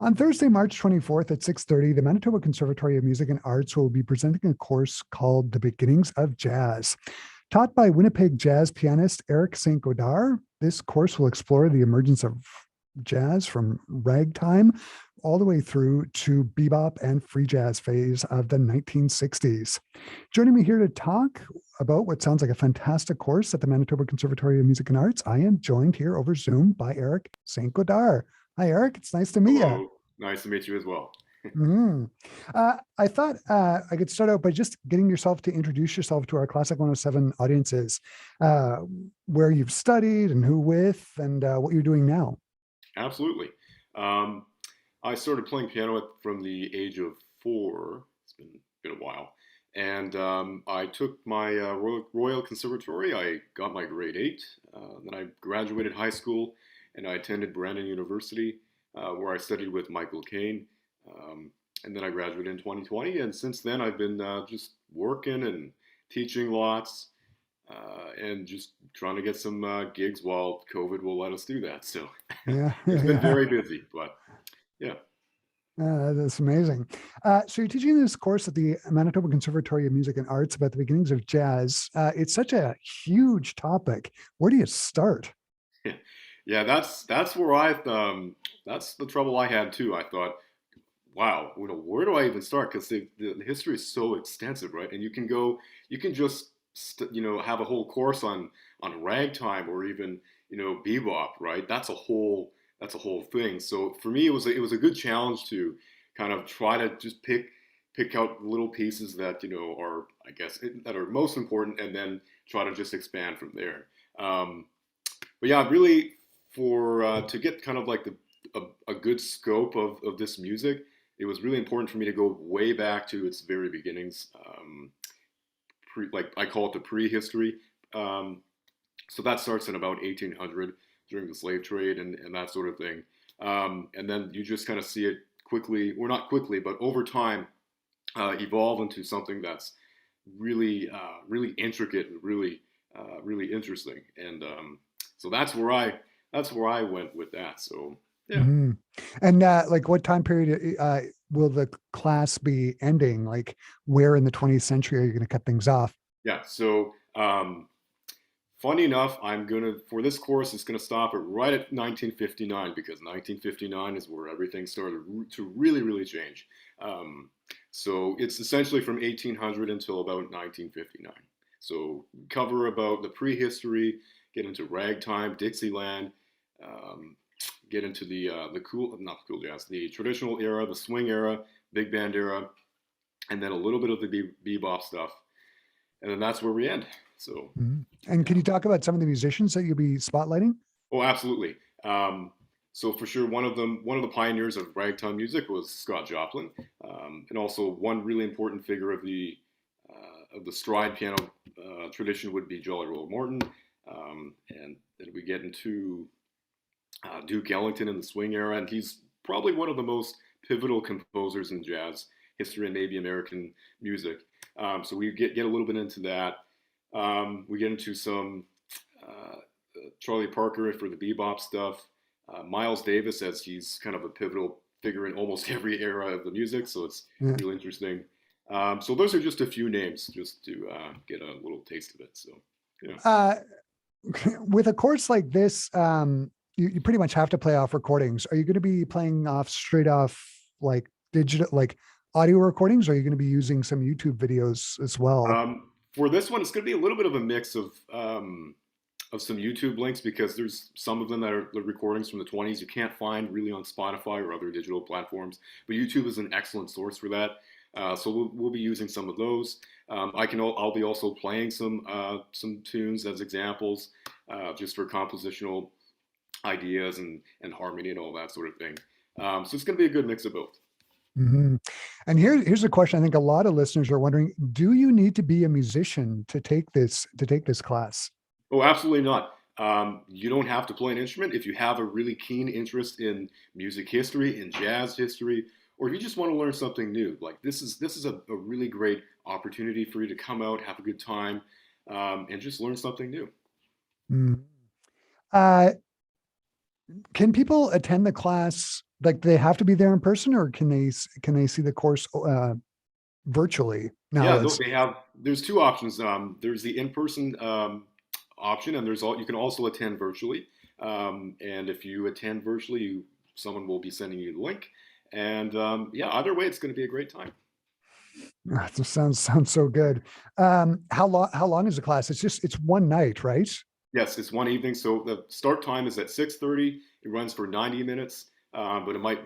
On Thursday, March 24th at 6:30, the Manitoba Conservatory of Music and Arts will be presenting a course called The Beginnings of Jazz. Taught by Winnipeg jazz pianist Eric St. Godard, this course will explore the emergence of jazz from ragtime all the way through to bebop and free jazz phase of the 1960s. Joining me here to talk about what sounds like a fantastic course at the Manitoba Conservatory of Music and Arts, I am joined here over Zoom by Eric St. Godard. Hi, Eric. It's nice to meet you. Hello, nice to meet you as well. Mhm. I thought I could start out by just getting yourself to introduce yourself to our Classic 107 audiences, uh, where you've studied and who with, and what you're doing now. Absolutely. Um, I started playing piano from the age of 4. It's been a while, and I took my Royal Conservatory. I got my grade 8. Then I graduated high school, and I attended Brandon University, where I studied with Michael Caine. Um, and then I graduated in 2020, and since then I've been just working and teaching lots. And just trying to get some gigs while COVID will let us do that. So Yeah, it's been yeah, very busy, but yeah. that's amazing. So you're teaching this course at the Manitoba Conservatory of Music and Arts about the beginnings of jazz. It's such a huge topic. Where do you start? Yeah, that's where that's the trouble I had too. I thought, wow, where do I even start? Because the history is so extensive, right? And you can just have a whole course on ragtime or even bebop, right? That's a whole thing. So for me, it was a good challenge to kind of try to just pick out little pieces that are I guess that are most important, and then try to just expand from there. Um, but yeah, really for to get kind of like a good scope of this music, it was really important for me to go way back to its very beginnings. Like I call it the prehistory. Um, so that starts in about 1800 during the slave trade and that sort of thing. And then you just kind of see it quickly, or not quickly, but over time, evolve into something that's really intricate and really interesting. And so that's where I went with that. So yeah, Hmm. And like, what time period will the class be ending? Like, where in the 20th century are you going to cut things off? yeah. So funny enough, I'm gonna for this course, it's gonna stop it right at 1959 because 1959 is where everything started to really change. Um, so it's essentially from 1800 until about 1959. So cover about the prehistory, get into ragtime, Dixieland, um, get into the cool, not cool jazz, the traditional era, the swing era, big band era, and then a little bit of the bebop stuff, and then that's where we end. So Mhm. And can yeah. you talk about some of the musicians that you'll be spotlighting? Oh, absolutely. So for sure, one of the pioneers of ragtime music was Scott Joplin, and also one really important figure of the stride piano tradition would be Jolly Roll Morton, and then we get into Duke Ellington in the swing era, and he's probably one of the most pivotal composers in jazz history and maybe American music. So we get a little bit into that. We get into some Charlie Parker for the bebop stuff. Miles Davis, as he's kind of a pivotal figure in almost every era of the music, so it's Yeah. real interesting. So those are just a few names, just to get a little taste of it. So yeah. Uh, with a course like this, you pretty much have to play off recordings. Are you going to be playing off straight off like digital, like audio recordings? Or are you going to be using some YouTube videos as well? For this one, it's going to be a little bit of a mix of some YouTube links because there's some of them that are the recordings from the 20s you can't find really on Spotify or other digital platforms. But YouTube is an excellent source for that. So we'll be using some of those. I'll be also playing some tunes as examples, just for compositional ideas and harmony and all that sort of thing. So it's going to be a good mix of both. Mhm. And here's a question I think a lot of listeners are wondering: do you need to be a musician to take this class? Oh, absolutely not. You don't have to play an instrument if you have a really keen interest in music history, in jazz history, or if you just want to learn something new. Like this is a really great opportunity for you to come out, have a good time, and just learn something new. Mm. Uh, Can people attend the class? Like, they have to be there in person, or can they see the course virtually? Now Yeah, no, it's they have. There's two options. There's the in-person option, and you can also attend virtually. And if you attend virtually, someone will be sending you the link. And yeah, either way, it's going to be a great time. it just sounds so good. How long is the class? It's one night, right? Yes, it's one evening. So the start time is at 6:30. It runs for 90 minutes. But it might,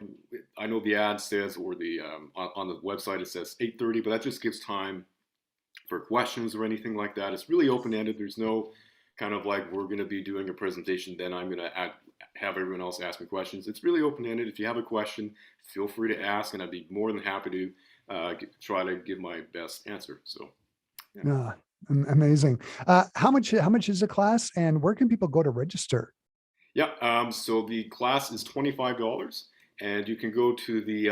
I know the ad says, or the on the website it says 8:30, but that just gives time for questions or anything like that. It's really open ended. There's no kind of like we're going to be doing a presentation, then I'm going to have everyone else ask me questions. It's really open ended. If you have a question, feel free to ask, and I'd be more than happy to try to give my best answer. So, yeah. Yeah, amazing. How much is the class, and where can people go to register? Yeah, so the class is $25, and you can go to the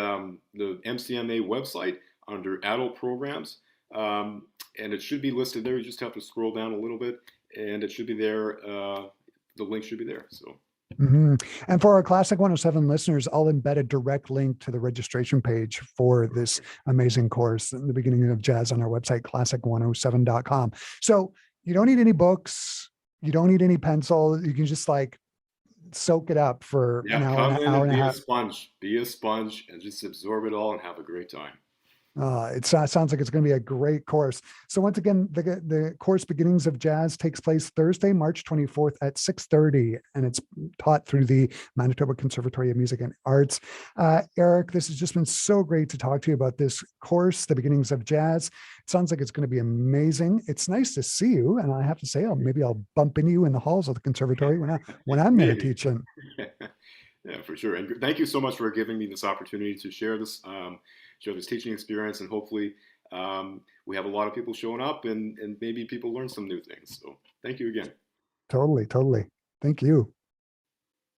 MCMA website under adult programs, and it should be listed there. You just have to scroll down a little bit, and it should be there. The link should be there. So, hmm And for our Classic 107 listeners, I'll embed a direct link to the registration page for this amazing course in the beginning of jazz on our website, classic107.com. So you don't need any books, you don't need any pencil. You can just like soak it up for an yeah, hour and come an in hour and and a half. be a sponge, and just absorb it all and have a great time. Sounds like it's going to be a great course. So once again, the course Beginnings of Jazz takes place Thursday, March 24th at 6:30, and it's taught through the Manitoba Conservatory of Music and Arts. Eric, this has just been so great to talk to you about this course, The Beginnings of Jazz. It sounds like it's going to be amazing. It's nice to see you, and I have to say, maybe I'll bump into you in the halls of the conservatory when I'm there Maybe. teaching. Yeah, for sure. And thank you so much for giving me this opportunity to share this teaching experience, and hopefully we have a lot of people showing up, and maybe people learn some new things. So thank you again. Totally, totally. Thank you.